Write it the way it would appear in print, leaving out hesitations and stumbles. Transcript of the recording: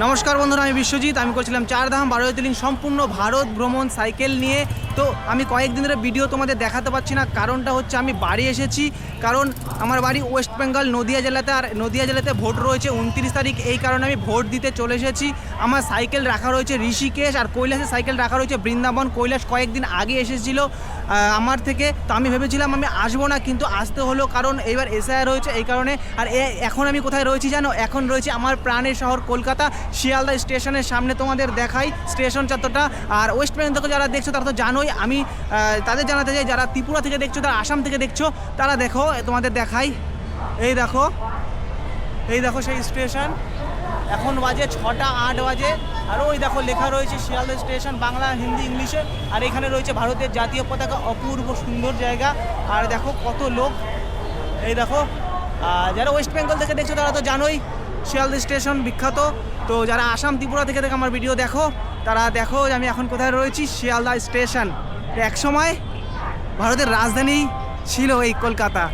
নমস্কার বন্ধুরা, আমি বিশ্বজিৎ। আমি করছিলাম 4 ধাম 12 জ্যোতির্লিঙ্গ সম্পূর্ণ ভারত ভ্রমণ সাইকেল নিয়ে। তো আমি কয়েকদিন ধরে ভিডিও তোমাদের দেখাতে পারছি না, কারণটা হচ্ছে আমি বাড়ি এসেছি। কারণ আমার বাড়ি ওয়েস্ট বেঙ্গল নদিয়া জেলাতে, আর নদিয়া জেলাতে ভোট রয়েছে 29 তারিখ। এই কারণে আমি ভোট দিতে চলে এসেছি। আমার সাইকেল রাখা রয়েছে ঋষিকেশ, আর কৈলাসের সাইকেল রাখা রয়েছে বৃন্দাবন। কৈলাস কয়েকদিন আগে এসেছিলো আমার থেকে, তো আমি ভেবেছিলাম আমি আসবো না, কিন্তু আসতে হলো কারণ এইবার এসআই রয়েছে এই কারণে। আর এখন আমি কোথায় রয়েছি জানো? এখন রয়েছে আমার প্রাণের শহর কলকাতা, শিয়ালদা স্টেশনের সামনে। তোমাদের দেখাই স্টেশন চত্বরটা। আর ওয়েস্ট বেঙ্গল থেকে যারা দেখছো তারা তো জানোই, আমি তাদের জানাতে চাই যারা ত্রিপুরা থেকে দেখছো, তারা আসাম থেকে দেখছো, তারা দেখো, তোমাদের দেখাই। এই দেখো, এই দেখো সেই স্টেশন। এখন বাজে 6টা 8 বাজে। আর ওই দেখো লেখা রয়েছে শিয়ালদা স্টেশন, বাংলা, হিন্দি, ইংলিশে। আর এখানে রয়েছে ভারতের জাতীয় পতাকা, অপূর্ব সুন্দর জায়গা। আর দেখো কত লোক, এই দেখো। যারা ওয়েস্ট বেঙ্গল থেকে দেখছো তারা তো জানোই শিয়ালদা স্টেশন বিখ্যাত। তো যারা আসাম ত্রিপুরা থেকে দেখো আমার ভিডিও দেখো, তারা দেখো যে আমি এখন কোথায় রয়েছি, শিয়ালদা স্টেশন। এক সময় ভারতের রাজধানী ছিল এই কলকাতা।